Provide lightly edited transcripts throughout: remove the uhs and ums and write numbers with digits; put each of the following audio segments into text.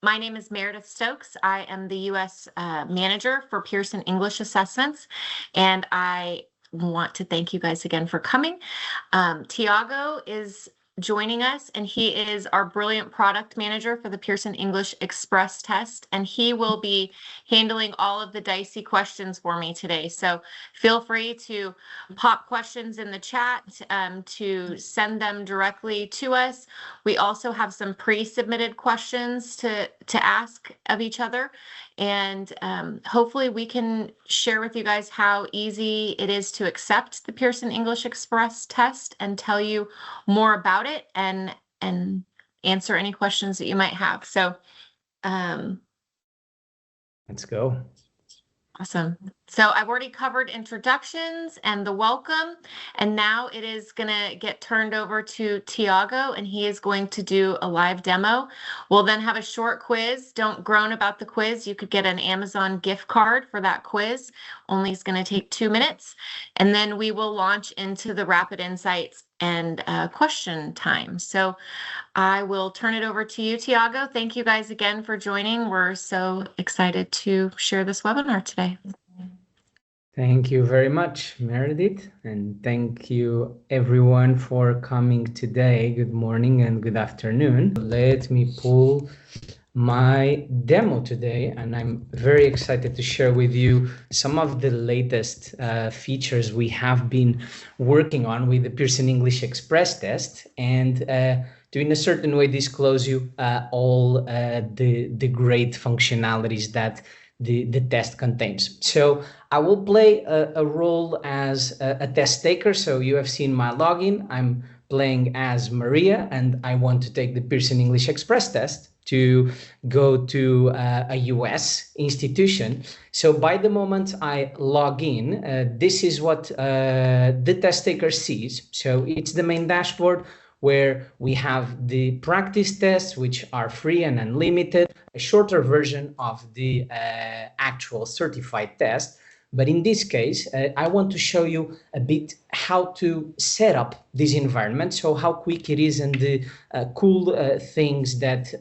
My name is Meredith Stokes. I am the U.S. Manager for Pearson English Assessments, and I want to thank you guys again for coming. Tiago is joining us, and he is our brilliant product manager for the Pearson English Express Test, and he will be handling all of the dicey questions for me today. So feel free to pop questions in the chat, to send them directly to us. We also have some pre-submitted questions to ask of each other, and hopefully we can share with you guys how easy it is to accept the Pearson English Express test and tell you more about it and answer any questions that you might have. So let's go. Awesome. So I've already covered introductions and the welcome, and now it is going to get turned over to Tiago, and he is going to do a live demo. We'll then have a short quiz. Don't groan about the quiz. You could get an Amazon gift card for that quiz. Only is going to take 2 minutes, and then we will launch into the rapid insights and question time. So I will turn it over to you, Tiago. Thank you guys again for joining. We're so excited to share this webinar today. Thank you very much, Meredith, and thank you everyone for coming today. Good morning and good afternoon. Let me pull my demo today, and I'm very excited to share with you some of the latest features we have been working on with the Pearson English Express test, and to in a certain way disclose you all the great functionalities that the test contains. So I will play a role as a test taker. So you have seen my login. I'm playing as Maria, and I want to take the Pearson English Express test to go to a US institution. So by the moment I log in, this is what the test taker sees. So it's the main dashboard where we have the practice tests, which are free and unlimited, a shorter version of the actual certified test. But in this case, I want to show you a bit how to set up this environment, so how quick it is and the cool things that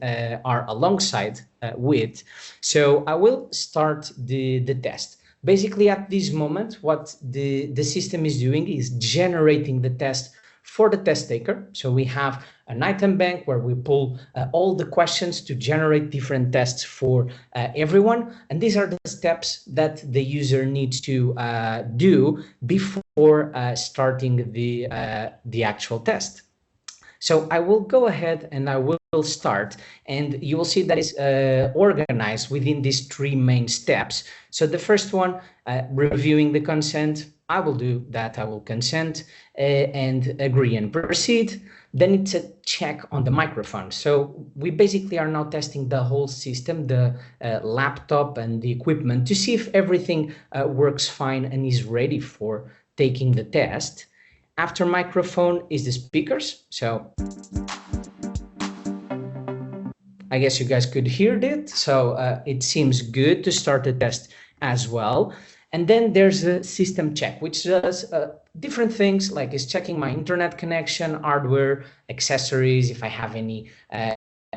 are alongside with. So I will start the test. Basically, at this moment, what the system is doing is generating the test for the test taker. So we have an item bank where we pull all the questions to generate different tests for everyone. And these are the steps that the user needs to do before starting the actual test. So I will go ahead and I will start, and you will see that it's organized within these 3 main steps. So the first one, reviewing the consent. I will do that. I will consent and agree and proceed. Then it's a check on the microphone. So we basically are now testing the whole system, the laptop and the equipment, to see if everything works fine and is ready for taking the test. After microphone is the speakers. So I guess you guys could hear it. So it seems good to start the test as well. And then there's a system check, which does different things, like is checking my internet connection, hardware, accessories, if I have any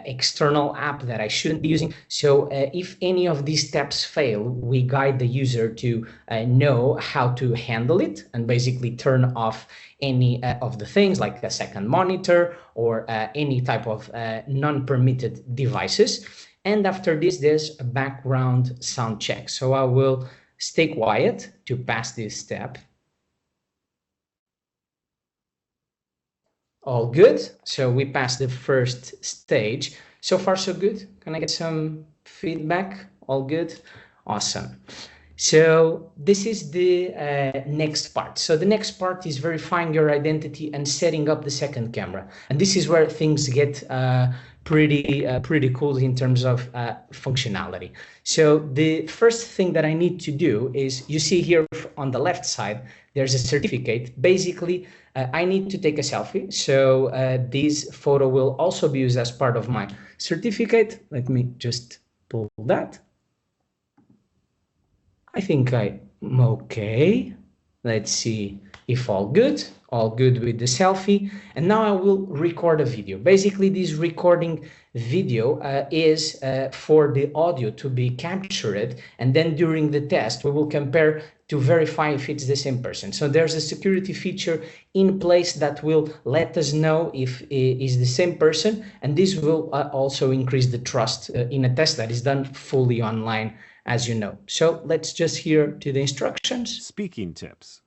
external app that I shouldn't be using. So if any of these steps fail, we guide the user to know how to handle it and basically turn off any of the things like a second monitor or any type of non-permitted devices. And after this, there's a background sound check. So I will stay quiet to pass this step. All good. So we passed the first stage. So far, so good. Can I get some feedback? All good. Awesome. So this is the next part. So the next part is verifying your identity and setting up the second camera. And this is where things get pretty cool in terms of functionality. So the first thing that I need to do is, you see here on the left side, there's a certificate. Basically, I need to take a selfie. So this photo will also be used as part of my certificate. Let me just pull that. I think I'm okay. Let's see If all good with the selfie. And now I will record a video. Basically, this recording video is for the audio to be captured, and then during the test we will compare to verify if it's the same person. So there's a security feature in place that will let us know if it is the same person, and this will also increase the trust in a test that is done fully online, as you know. So let's just hear to the instructions. Speaking tips.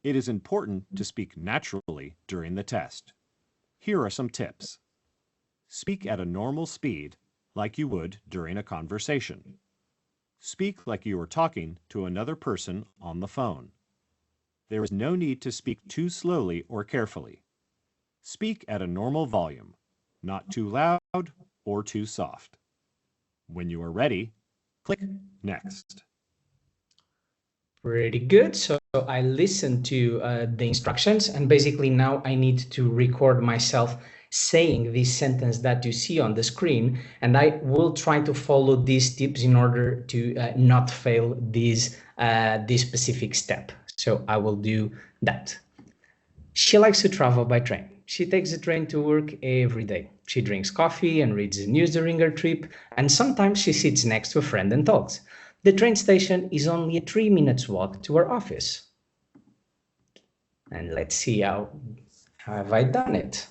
It is important to speak naturally during the test. Here are some tips. Speak at a normal speed, like you would during a conversation. Speak like you are talking to another person on the phone. There is no need to speak too slowly or carefully. Speak at a normal volume, not too loud or too soft. When you are ready, click Next. Pretty good. So I listened to the instructions, and basically now I need to record myself saying this sentence that you see on the screen, and I will try to follow these tips in order to not fail this specific step. So I will do that. She likes to travel by train. She takes the train to work every day. She drinks coffee and reads the news during her trip, and sometimes she sits next to a friend and talks. The train station is only a 3 minutes walk to her office. And let's see how have I done it.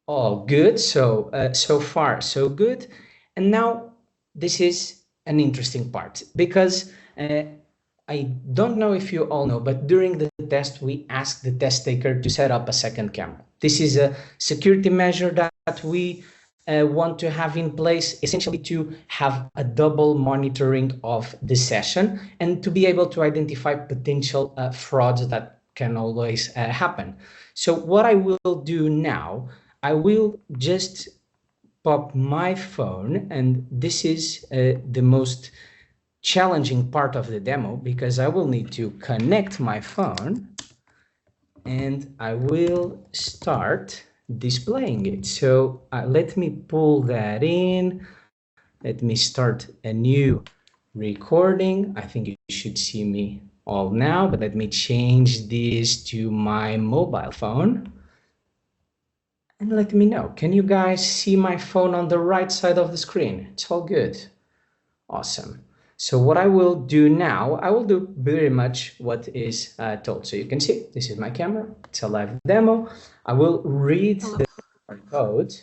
All good. So so far so good. And now this is an interesting part, because I don't know if you all know, but during the test we asked the test taker to set up a second camera. This is a security measure that we want to have in place, essentially to have a double monitoring of the session and to be able to identify potential frauds that can always happen. So what I will do now, I will just pop my phone, and this is the most challenging part of the demo, because I will need to connect my phone and I will start displaying it. So let me pull that in. Let me start a new recording. I think you should see me all now, but let me change this to my mobile phone. And let me know, can you guys see my phone on the right side of the screen? It's all good. Awesome. So what I will do now, I will do very much what is told. So you can see, this is my camera. It's a live demo. I will read the code.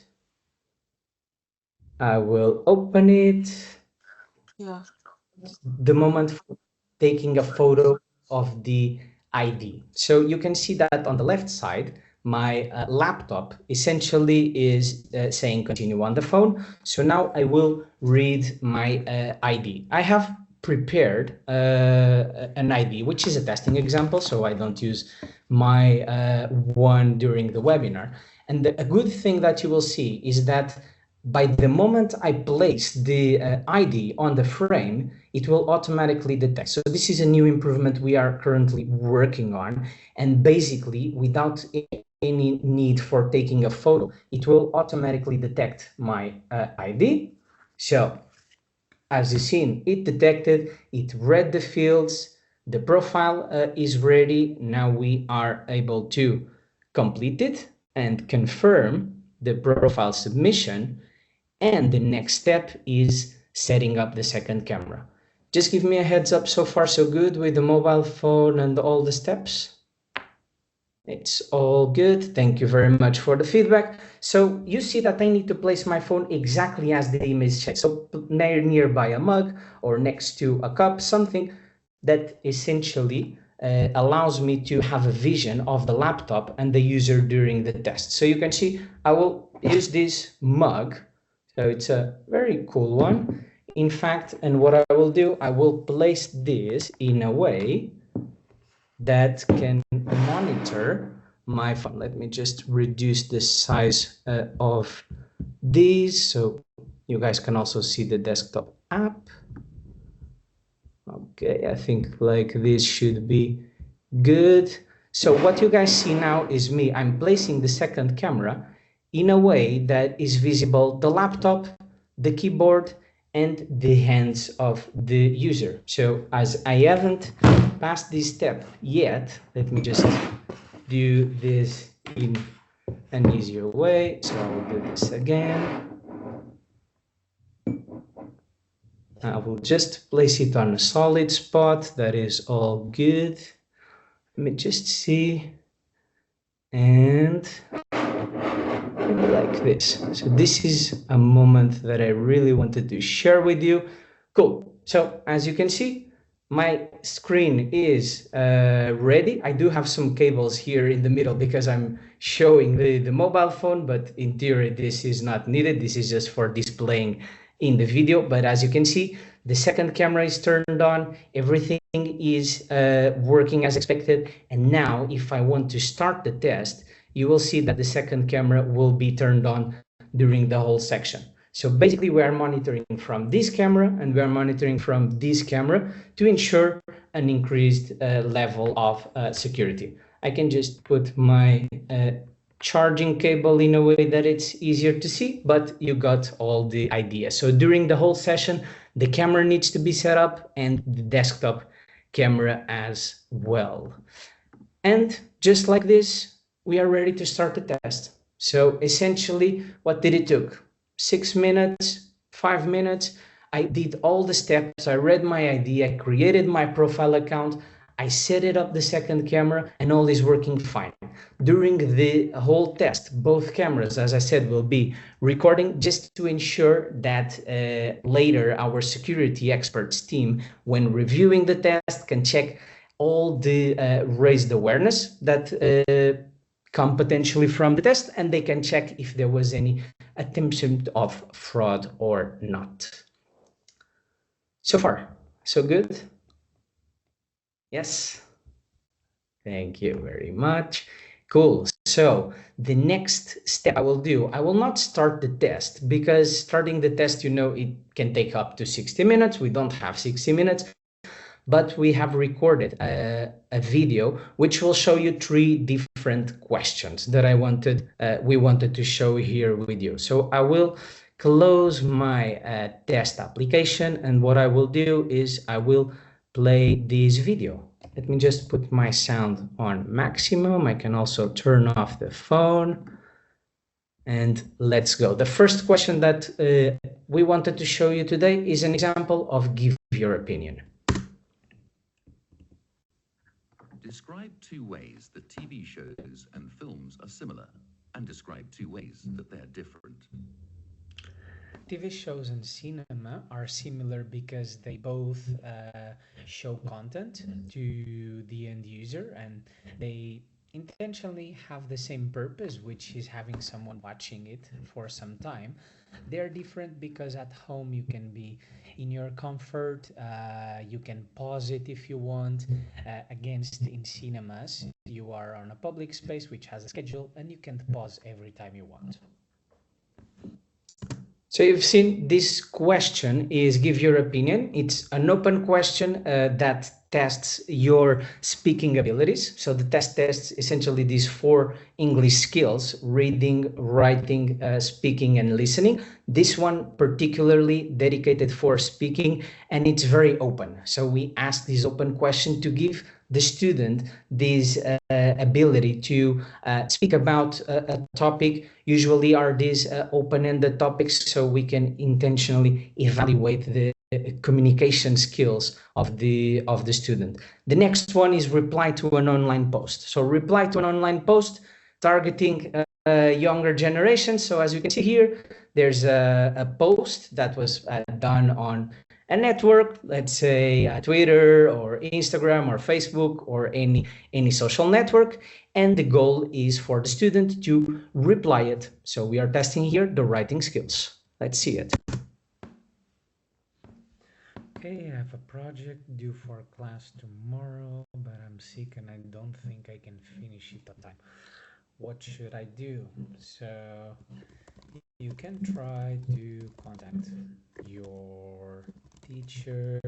I will open it. Yeah. The moment for taking a photo of the ID. So you can see that on the left side, my laptop essentially is saying continue on the phone. So now I will read my ID. I have prepared an ID, which is a testing example, so I don't use my one during the webinar. And a good thing that you will see is that by the moment I place the ID on the frame, it will automatically detect. So this is a new improvement we are currently working on, and basically without any need for taking a photo, it will automatically detect my ID. So as you've seen, it detected, it read the fields, the profile is ready. Now we are able to complete it and confirm the profile submission. And the next step is setting up the second camera. Just give me a heads up, so far so good with the mobile phone and all the steps. It's all good. Thank you very much for the feedback. So you see that I need to place my phone exactly as the image says. So nearby a mug or next to a cup, something that essentially allows me to have a vision of the laptop and the user during the test. So you can see I will use this mug. So it's a very cool one. In fact, and what I will do, I will place this in a way that can monitor my phone. Let me just reduce the size of these so you guys can also see the desktop app. Okay, I think like this should be good. So what you guys see now is me. I'm placing the second camera in a way that is visible the laptop, the keyboard, and the hands of the user. So as I haven't passed this step yet, let me just do this in an easier way. So I will do this again. I will just place it on a solid spot. That is all good. Let me just see. And like this. So this is a moment that I really wanted to share with you. Cool. So as you can see, my screen is ready. I do have some cables here in the middle because I'm showing the mobile phone, but in theory, this is not needed. This is just for displaying in the video. But as you can see, the second camera is turned on. Everything is working as expected. And now if I want to start the test, you will see that the second camera will be turned on during the whole section. So basically we are monitoring from this camera and we are monitoring from this camera to ensure an increased level of security. I can just put my charging cable in a way that it's easier to see, but you got all the idea. So during the whole session, the camera needs to be set up and the desktop camera as well. And just like this, we are ready to start the test. So essentially, what did it took? 6 minutes, 5 minutes. I did all the steps. I read my ID. I created my profile account. I set it up the second camera and all is working fine. During the whole test, both cameras, as I said, will be recording just to ensure that later our security experts team, when reviewing the test, can check all the raised awareness that come potentially from the test, and they can check if there was any attempt of fraud or not. So far, so good? Yes? Thank you very much. Cool. So the next step I will do, I will not start the test because starting the test, you know, it can take up to 60 minutes. We don't have 60 minutes. But we have recorded a video which will show you 3 different questions that we wanted to show here with you. So I will close my test application, and what I will do is I will play this video. Let me just put my sound on maximum. I can also turn off the phone. And let's go. The first question that we wanted to show you today is an example of give your opinion. Describe 2 ways that TV shows and films are similar, and describe 2 ways that they're different. TV shows and cinema are similar because they both show content to the end user, and they intentionally have the same purpose, which is having someone watching it for some time. They're different because at home you can be in your comfort, you can pause it if you want. Against in cinemas, you are on a public space which has a schedule and you can't pause every time you want. So you've seen this question is give your opinion. It's an open question that tests your speaking abilities. So the test tests essentially these 4 English skills: reading, writing, speaking, and listening. This one particularly dedicated for speaking, and it's very open. So we ask this open question to give the student this ability to speak about a topic. Usually are these open-ended topics, so we can intentionally evaluate the communication skills of the student. The next one is reply to an online post. So reply to an online post targeting younger generations. So as you can see here, there's a post that was done on a network, let's say Twitter or Instagram or Facebook or any social network, and the goal is for the student to reply it. So we are testing here the writing skills. Let's see it. Okay, I have a project due for class tomorrow, but I'm sick and I don't think I can finish it on time. What should I do? So you can try to contact your teacher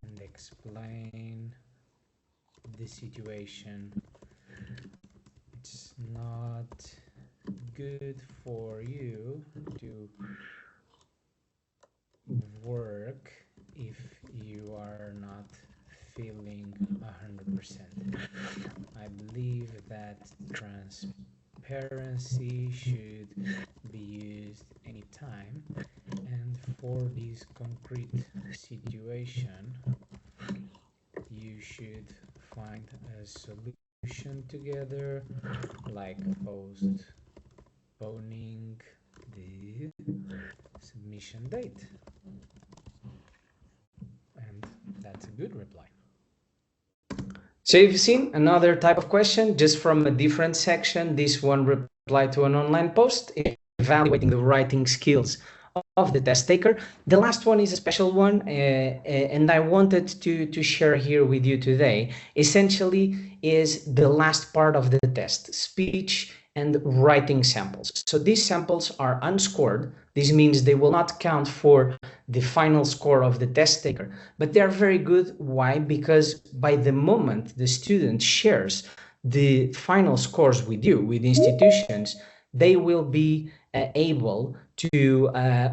and explain the situation. It's not good for you to work if you are not feeling 100%. I believe that transparency should be used anytime, and for this concrete situation, you should find a solution together, like postponing the submission date. And that's a good reply. So you've seen another type of question just from a different section. This one replied to an online post evaluating the writing skills of the test taker. The last one is a special one, and I wanted to share here with you today. Essentially is the last part of the test, speech and writing samples. So these samples are unscored. This means they will not count for the final score of the test taker, but they are very good. Why? Because by the moment the student shares the final scores with you, with institutions, they will be able to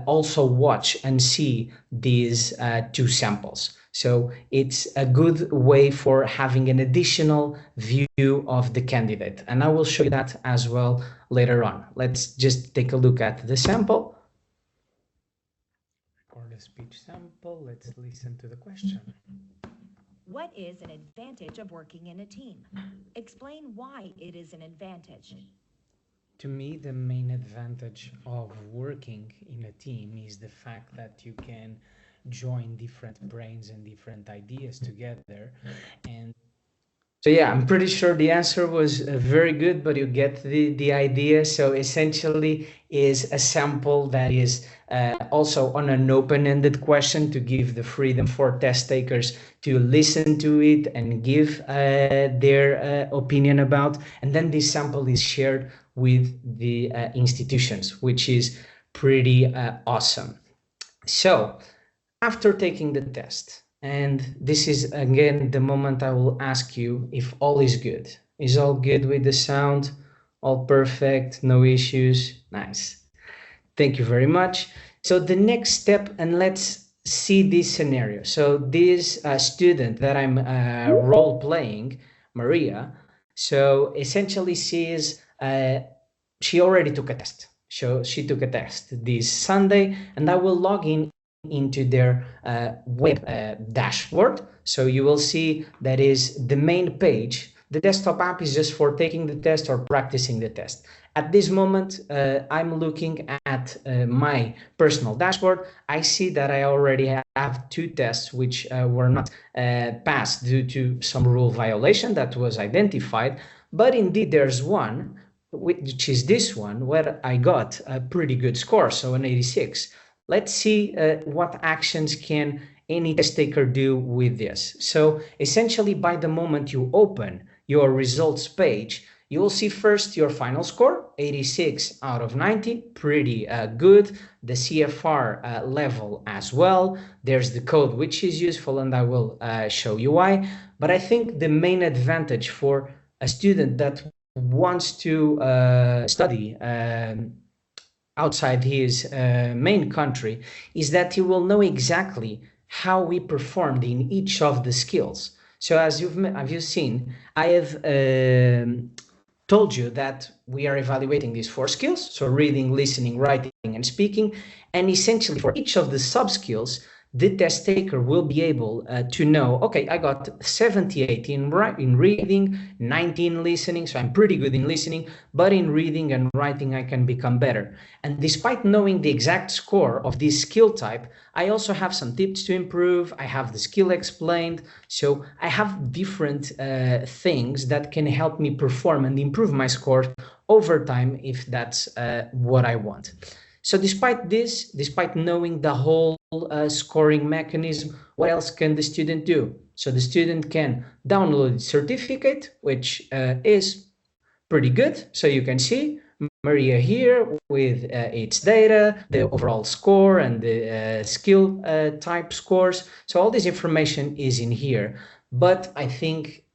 also watch and see these two samples. So it's a good way for having an additional view of the candidate. And I will show you that as well later on. Let's just take a look at the sample. Record a speech sample. Let's listen to the question. What is an advantage of working in a team? Explain why it is an advantage. To me, the main advantage of working in a team is the fact that you can join different brains and different ideas together. And so yeah, I'm pretty sure the answer was very good, but you get the idea. So essentially is a sample that is also on an open-ended question to give the freedom for test takers to listen to it and give their opinion about. And then this sample is shared with the institutions, which is pretty awesome. So after taking the test, and this is again the moment I will ask you if all is good. Is all good with the sound? All perfect, no issues? Nice. Thank you very much. So the next step, and let's see this scenario. So this student that I'm role playing, Maria, so essentially she already took a test. So she took a test this Sunday, and I will log in into their web dashboard. So you will see that is the main page. The desktop app is just for taking the test or practicing the test. At this moment, I'm looking at my personal dashboard. I see that I already have two tests which were not passed due to some rule violation that was identified. But indeed, there's one, which is this one, where I got a pretty good score, so an 86. Let's see what actions can any test taker do with this. So essentially, by the moment you open your results page, you will see first your final score, 86 out of 90, pretty good. The CFR level as well. There's the code, which is useful, and I will show you why. But I think the main advantage for a student that wants to study outside his main country is that he will know exactly how we performed in each of the skills. So as you've seen, I have told you that we are evaluating these 4 skills, so reading, listening, writing, and speaking, and essentially for each of the sub-skills, the test taker will be able to know, okay, I got 78 in reading, 19 listening, so I'm pretty good in listening, but in reading and writing I can become better. And despite knowing the exact score of this skill type, I also have some tips to improve. I have the skill explained, so I have different things that can help me perform and improve my score over time if that's what I want. So despite this, despite knowing the whole scoring mechanism, what else can the student do? So the student can download the certificate, which is pretty good. So you can see Maria here with its data, the overall score and the skill type scores. So all this information is in here. But I think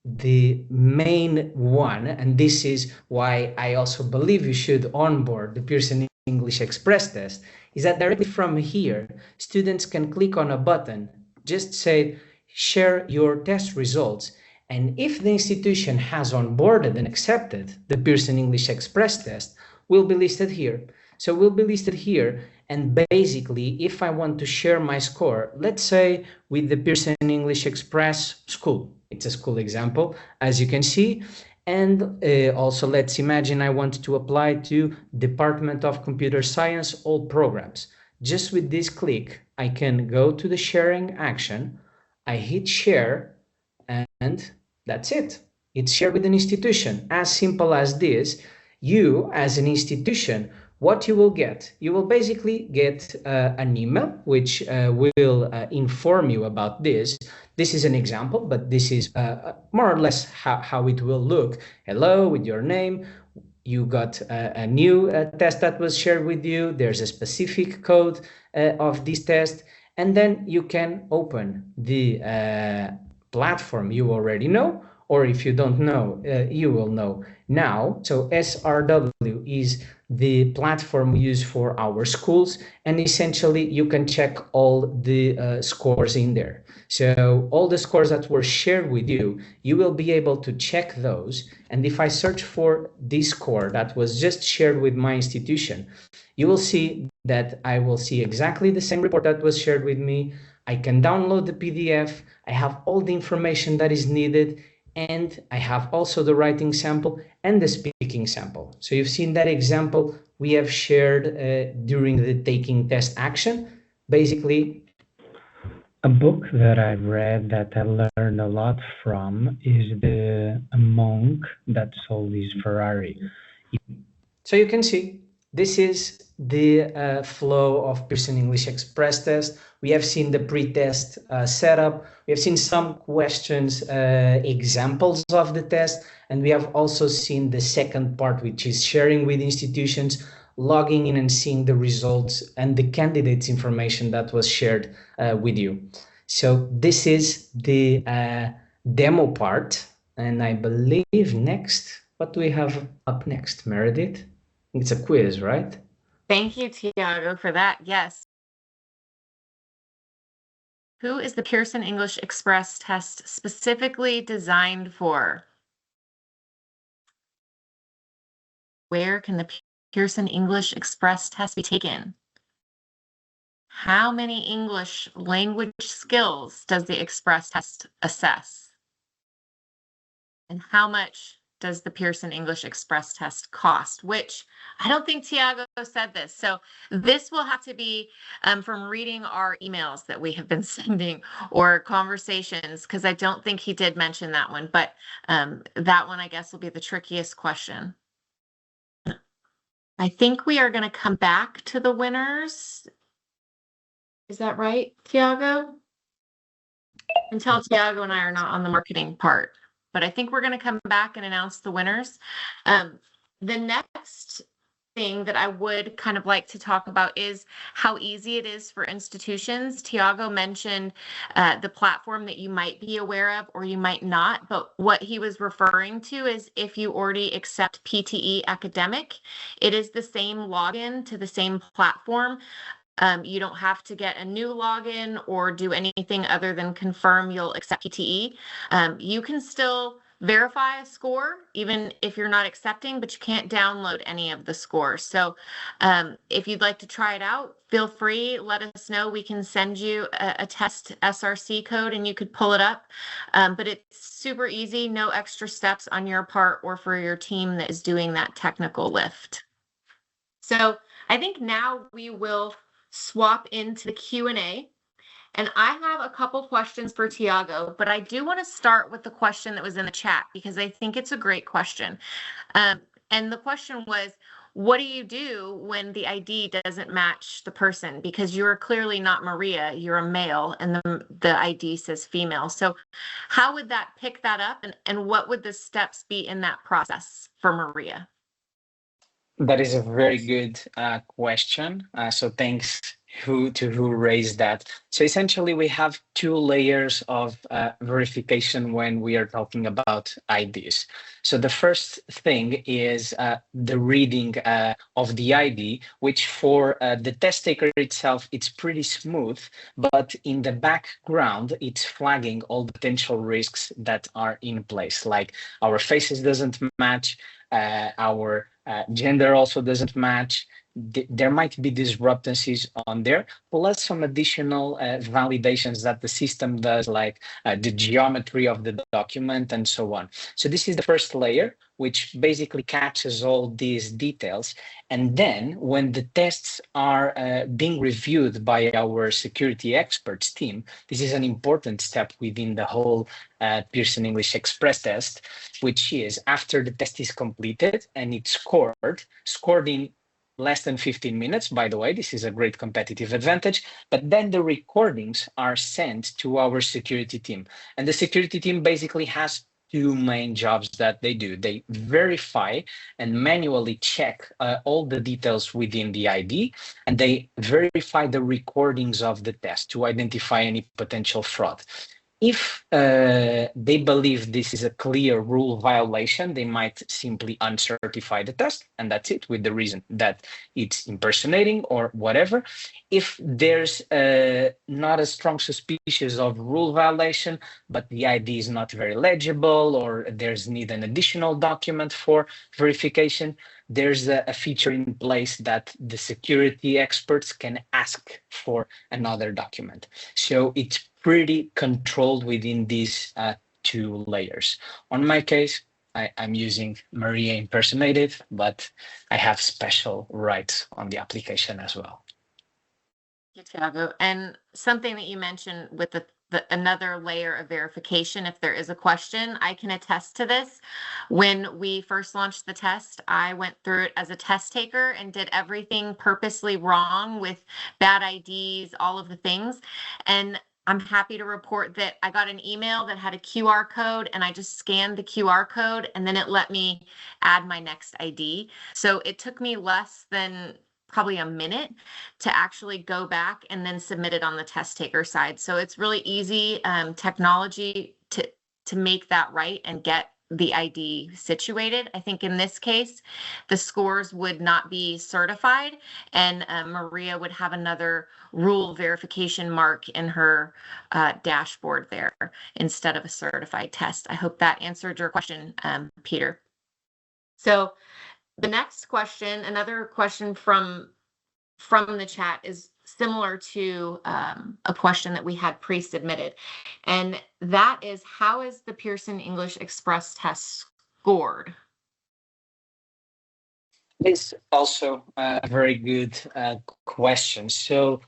the main one, and this is why I also believe you should onboard the Pearson English Express Test, is that directly from here, students can click on a button, just say, share your test results. And if the institution has onboarded and accepted the Pearson English Express test, will be listed here. So will be listed here. And basically, if I want to share my score, let's say with the Pearson English Express school, it's a school example, as you can see. And also let's imagine I want to apply to Department of Computer Science, all programs. Just with this click, I can go to the sharing action, I hit share, and that's it. It's shared with an institution. As simple as this. You, as an institution, what you will get? You will basically get an email which will inform you about this. This is an example, but this is more or less how it will look. Hello, with your name. You got a new test that was shared with you. There's a specific code of this test. And then you can open the platform you already know, or if you don't know, you will know now. So SRW is the platform used for our schools, and essentially you can check all the scores in there. So all the scores that were shared with you, you will be able to check those. And if I search for this score that was just shared with my institution, you will see that I will see exactly the same report that was shared with me. I can download the PDF. I have all the information that is needed. And I have also the writing sample and the speaking sample. So you've seen that example we have shared during the taking test action. Basically, a book that I've read that I learned a lot from is A Monk That Sold His Ferrari. So you can see this is the flow of Pearson English Express test. We have seen the pre-test setup. We have seen some questions, examples of the test, and we have also seen the second part, which is sharing with institutions, logging in and seeing the results and the candidates information that was shared with you. So this is the demo part, and I believe next, what do we have up next, Meredith? It's a quiz, right? Thank you, Tiago, for that. Yes. Who is the Pearson English Express test specifically designed for? Where can the Pearson English Express test be taken? How many English language skills does the Express test assess? And how much does the Pearson English Express test cost? Which I don't think Tiago said this. So this will have to be from reading our emails that we have been sending or conversations, because I don't think he did mention that one. But that one, I guess, will be the trickiest question. I think we are going to come back to the winners. Is that right, Tiago? Until Tiago and I are not on the marketing part. But I think we're going to come back and announce the winners. The next thing that I would kind of like to talk about is how easy it is for institutions. Tiago mentioned the platform that you might be aware of or you might not, but what he was referring to is if you already accept PTE Academic, it is the same login to the same platform. You don't have to get a new login or do anything other than confirm you'll accept PTE. You can still verify a score even if you're not accepting, but you can't download any of the scores. So if you'd like to try it out, feel free, let us know. We can send you a test SRC code and you could pull it up. But it's super easy, no extra steps on your part or for your team that is doing that technical lift. So I think now we will swap into the Q&A. And I have a couple questions for Tiago, but I do want to start with the question that was in the chat because I think it's a great question. And the question was, what do you do when the ID doesn't match the person? Because you're clearly not Maria, you're a male, and the ID says female. So how would that pick that up? And what would the steps be in that process for Maria? That is a very good question. So thanks who raised that. So essentially, we have two layers of verification when we are talking about IDs. So the first thing is the reading of the ID, which for the test taker itself, it's pretty smooth, but in the background, it's flagging all the potential risks that are in place, like our faces doesn't match, our gender also doesn't match. There might be discrepancies on there, plus some additional validations that the system does, like the geometry of the document and so on. So this is the first layer, which basically catches all these details. And then when the tests are being reviewed by our security experts team, this is an important step within the whole Pearson English Express test, which is after the test is completed and it's scored in less than 15 minutes. By the way, this is a great competitive advantage. But then the recordings are sent to our security team. And the security team basically has two main jobs that they do. They verify and manually check all the details within the ID, and they verify the recordings of the test to identify any potential fraud. If they believe this is a clear rule violation, they might simply uncertify the test, and that's it, with the reason that it's impersonating or whatever. If there's not a strong suspicion of rule violation, but the ID is not very legible, or there's need an additional document for verification, there's a feature in place that the security experts can ask for another document. So it's pretty controlled within these two layers. On my case, I'm using Maria impersonated, but I have special rights on the application as well. Thank you, Tiago. And something that you mentioned with the another layer of verification, if there is a question, I can attest to this. When we first launched the test, I went through it as a test taker and did everything purposely wrong with bad IDs, all of the things. And I'm happy to report that I got an email that had a QR code, and I just scanned the QR code, and then it let me add my next ID. So it took me less than probably a minute to actually go back and then submit it on the test taker side. So it's really easy technology to make that right and get the ID situated. I think in this case, the scores would not be certified, and Maria would have another rule verification mark in her dashboard there instead of a certified test. I hope that answered your question, Peter. So the next question, another question from the chat, is similar to a question that we had pre-submitted. And that is, how is the Pearson English Express test scored? It's also a very good question. So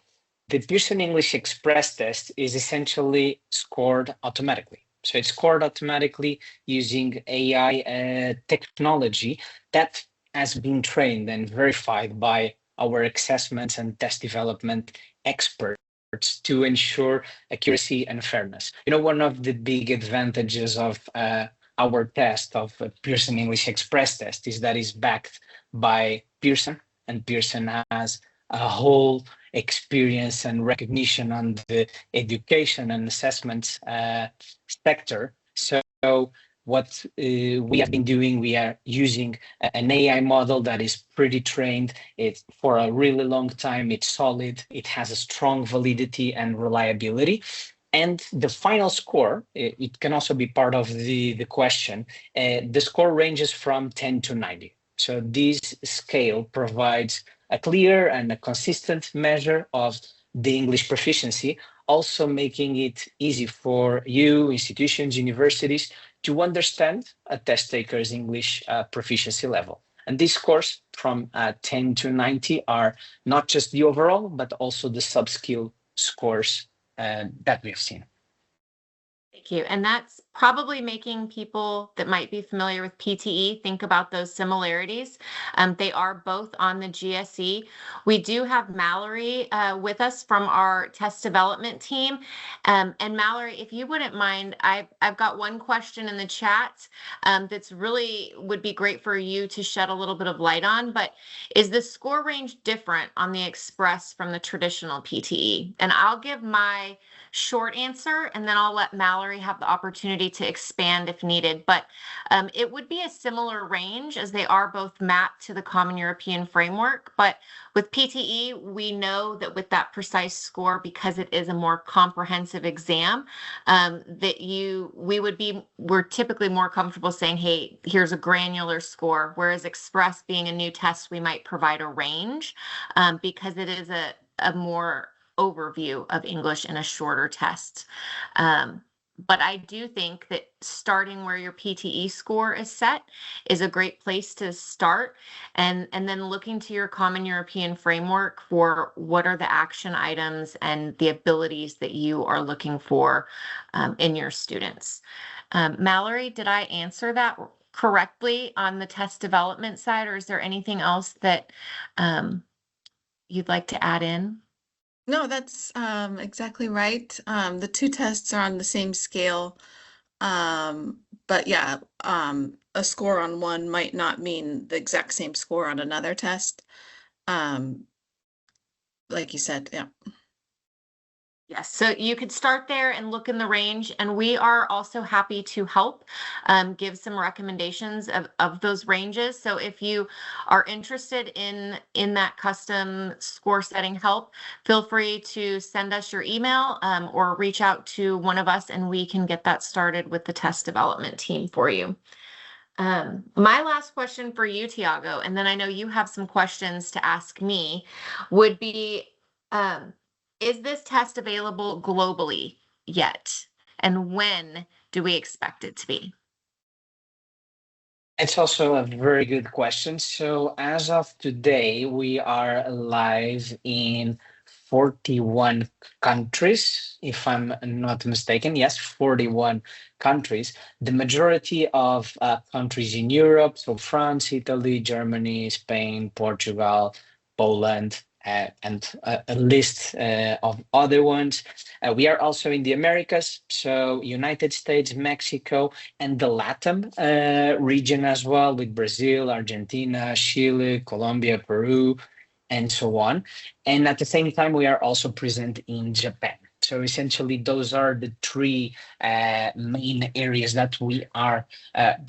the Pearson English Express test is essentially scored automatically. So it's scored automatically using AI technology that has been trained and verified by our assessments and test development experts to ensure accuracy and fairness. You know, one of the big advantages of our test of Pearson English Express test is that it's backed by Pearson, and Pearson has a whole experience and recognition on the education and assessments sector. So what we have been doing, we are using an AI model that is pretty trained. It's for a really long time, it's solid, it has a strong validity and reliability. And the final score, it can also be part of the question. The score ranges from 10 to 90. So this scale provides a clear and a consistent measure of the English proficiency, also making it easy for you, institutions, universities, to understand a test taker's English proficiency level. And these scores from 10 to 90 are not just the overall, but also the sub-skill scores that we've seen. Thank you. And that's probably making people that might be familiar with PTE think about those similarities. They are both on the GSE. We do have Mallory with us from our test development team. And Mallory, if you wouldn't mind, I've got one question in the chat that's really would be great for you to shed a little bit of light on, but is the score range different on the Express from the traditional PTE? And I'll give my short answer, and then I'll let Mallory have the opportunity to expand if needed. But it would be a similar range as they are both mapped to the Common European Framework. But with PTE, we know that with that precise score, because it is a more comprehensive exam, we're typically more comfortable saying, hey, here's a granular score. Whereas Express being a new test, we might provide a range because it is a more overview of English in a shorter test. But I do think that starting where your PTE score is set is a great place to start, and then looking to your Common European Framework for what are the action items and the abilities that you are looking for in your students. Mallory, did I answer that correctly on the test development side, or is there anything else that you'd like to add in? No, that's exactly right. The two tests are on the same scale. But yeah, a score on one might not mean the exact same score on another test. Like you said, yeah. Yes, so you could start there and look in the range, and we are also happy to help give some recommendations of those ranges. So if you are interested in that custom score setting help, feel free to send us your email or reach out to one of us, and we can get that started with the test development team for you. My last question for you, Tiago, and then I know you have some questions to ask me, would be, is this test available globally yet? And when do we expect it to be? It's also a very good question. So as of today, we are live in 41 countries, if I'm not mistaken. Yes, 41 countries. The majority of countries in Europe, so France, Italy, Germany, Spain, Portugal, Poland, and a list of other ones. We are also in the Americas, so United States, Mexico, and the LATAM region as well, with Brazil, Argentina, Chile, Colombia, Peru, and so on. And at the same time, we are also present in Japan. So essentially, those are the three main areas that we are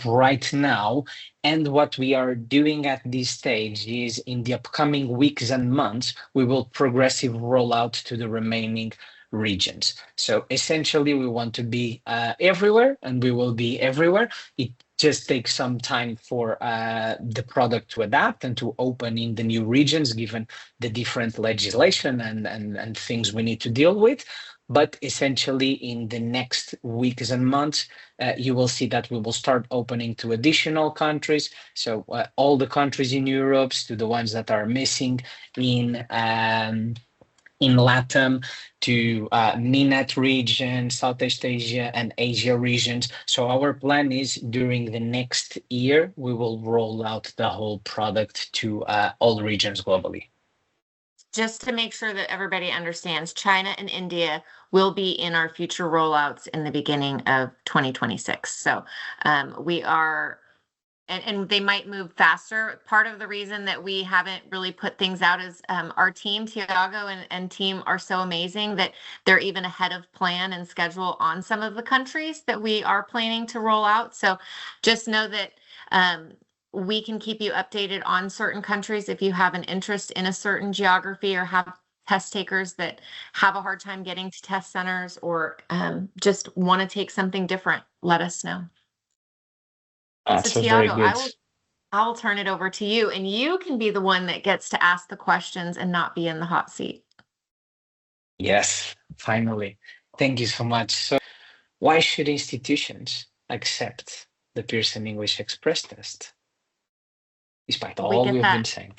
right now. And what we are doing at this stage is in the upcoming weeks and months, we will progressive roll out to the remaining regions. So essentially, we want to be everywhere, and we will be everywhere. It just takes some time for the product to adapt and to open in the new regions, given the different legislation and things we need to deal with. But essentially, in the next weeks and months, you will see that we will start opening to additional countries. So all the countries in Europe, to the ones that are missing in LATAM, to MENAT region, Southeast Asia, and Asia regions. So our plan is during the next year, we will roll out the whole product to all regions globally. Just to make sure that everybody understands, China and India will be in our future rollouts in the beginning of 2026. So we are, and they might move faster. Part of the reason that we haven't really put things out is our team, Tiago and team, are so amazing that they're even ahead of plan and schedule on some of the countries that we are planning to roll out. So just know that we can keep you updated on certain countries if you have an interest in a certain geography or have test takers that have a hard time getting to test centers or just want to take something different. Let us know. So Tiago, I will turn it over to you, and you can be the one that gets to ask the questions and not be in the hot seat. Yes, finally. Thank you so much. So why should institutions accept the Pearson English Express test? despite We all get we've been that. saying.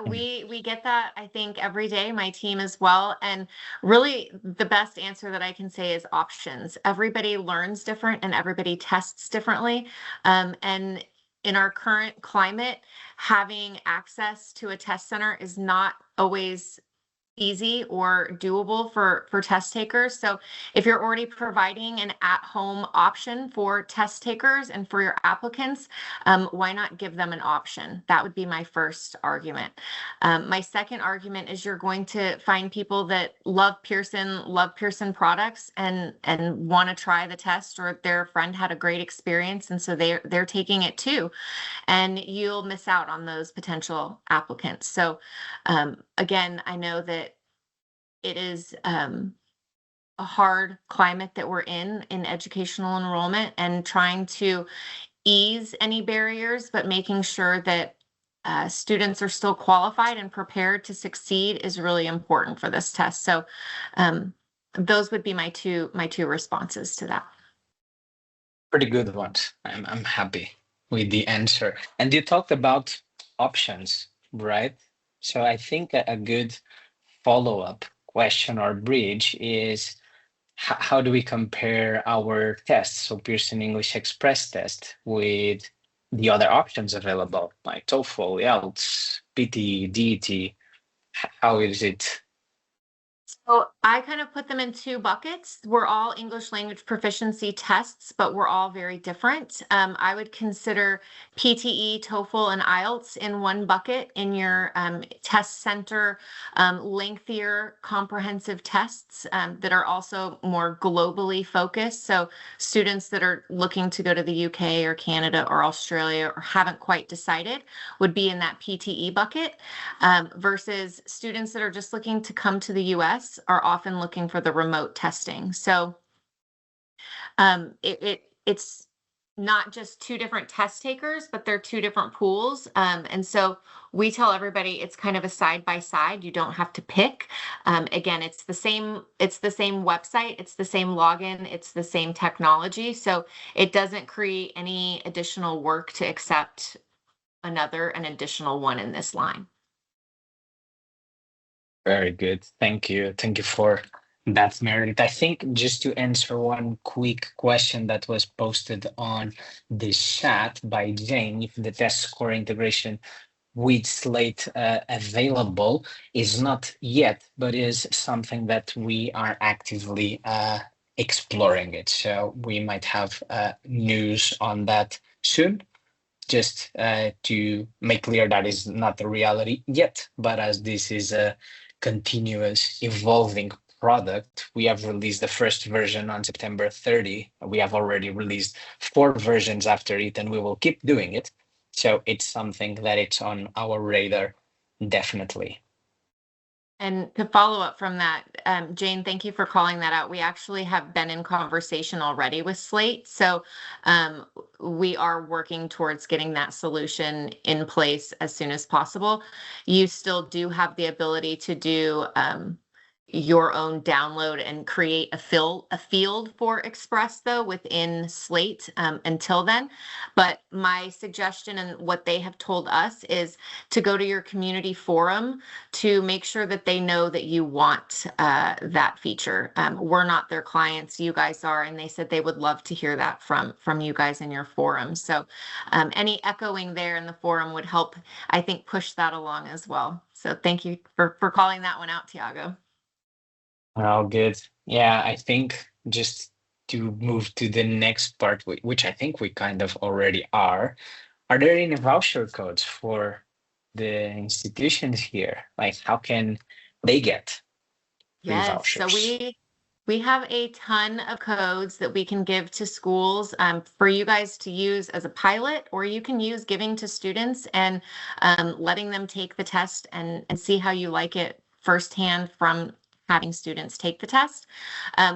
We get that, I think, every day, my team as well. And really, the best answer that I can say is options. Everybody learns different and everybody tests differently. And in our current climate, having access to a test center is not always easy or doable for test takers. So if you're already providing an at-home option for test takers and for your applicants, why not give them an option? That would be my first argument. My second argument is you're going to find people that love Pearson products and want to try the test, or their friend had a great experience and so they're taking it too, and you'll miss out on those potential applicants. So again, I know that it is a hard climate that we're in educational enrollment, and trying to ease any barriers, but making sure that students are still qualified and prepared to succeed is really important for this test. So those would be my two responses to that. Pretty good ones. I'm happy with the answer. And you talked about options, right? So I think a good follow-up question or bridge is how do we compare our tests, so Pearson English Express test, with the other options available, like TOEFL, IELTS, PTE, DET? How is it? So I kind of put them in two buckets. We're all English language proficiency tests, but we're all very different. I would consider PTE, TOEFL, and IELTS in one bucket in your test center, lengthier comprehensive tests that are also more globally focused. So students that are looking to go to the UK or Canada or Australia or haven't quite decided would be in that PTE bucket, versus students that are just looking to come to the US are often looking for the remote testing. So it's not just two different test takers, but they're two different pools. And so we tell everybody it's kind of a side by side. You don't have to pick. Again, it's the same website, it's the same login, it's the same technology. So it doesn't create any additional work to accept an additional one in this line. Very good. Thank you. Thank you for that, Meredith. I think just to answer one quick question that was posted on the chat by Jane, if the test score integration with Slate available, is not yet, but is something that we are actively exploring it. So we might have news on that soon. Just to make clear that is not a reality yet, but as this is a continuous evolving product, we have released the first version on September 30. We have already released 4 versions after it, and we will keep doing it. So it's something that it's on our radar, definitely. And to follow up from that, Jane, thank you for calling that out. We actually have been in conversation already with Slate. So we are working towards getting that solution in place as soon as possible. You still do have the ability to do your own download and create a field for Express, though, within Slate until then. But my suggestion and what they have told us is to go to your community forum to make sure that they know that you want that feature. We're not their clients, you guys are, and they said they would love to hear that from you guys in your forum. So any echoing there in the forum would help, I think, push that along as well. So thank you for calling that one out, Tiago. Oh, good. Yeah, I think just to move to the next part, which I think we kind of already are there any voucher codes for the institutions here? Like, how can they get free vouchers? So we have a ton of codes that we can give to schools for you guys to use as a pilot, or you can use giving to students and letting them take the test and see how you like it firsthand from having students take the test.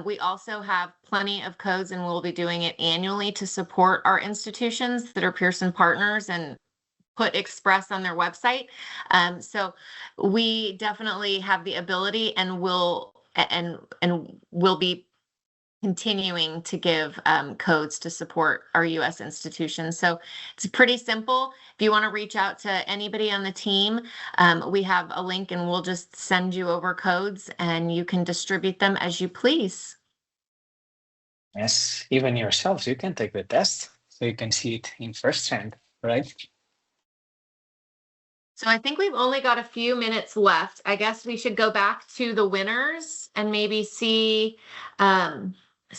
We also have plenty of codes, and we'll be doing it annually to support our institutions that are Pearson partners and put Express on their website. So we definitely have the ability, and will be continuing to give codes to support our U.S. institutions. So it's pretty simple. If you want to reach out to anybody on the team, we have a link and we'll just send you over codes and you can distribute them as you please. Yes, even yourselves, you can take the test so you can see it in first hand, right? So I think we've only got a few minutes left. I guess we should go back to the winners and maybe see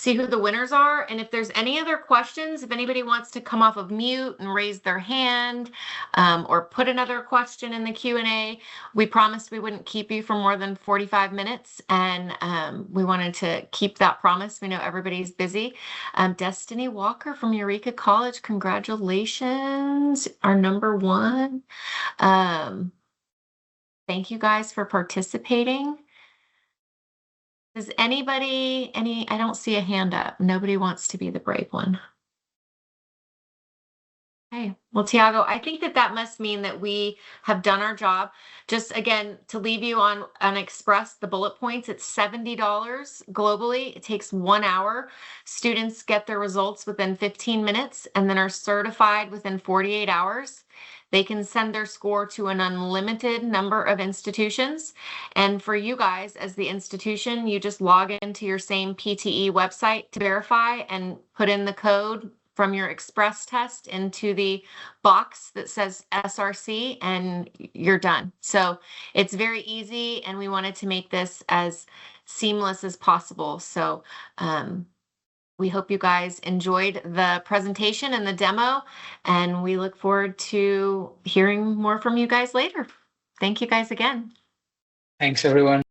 who the winners are. And if there's any other questions, if anybody wants to come off of mute and raise their hand or put another question in the Q&A, we promised we wouldn't keep you for more than 45 minutes. And we wanted to keep that promise. We know everybody's busy. Destiny Walker from Eureka College, congratulations, our number one. Thank you guys for participating. Does anybody, I don't see a hand up. Nobody wants to be the brave one. Okay. Well, Tiago, I think that must mean that we have done our job. Just again, to leave you on Express, the bullet points, it's $70 globally. It takes 1 hour. Students get their results within 15 minutes and then are certified within 48 hours. They can send their score to an unlimited number of institutions. And for you guys as the institution, you just log into your same PTE website to verify and put in the code from your Express test into the box that says SRC and you're done. So it's very easy and we wanted to make this as seamless as possible. So we hope you guys enjoyed the presentation and the demo, and we look forward to hearing more from you guys later. Thank you guys again. Thanks, everyone.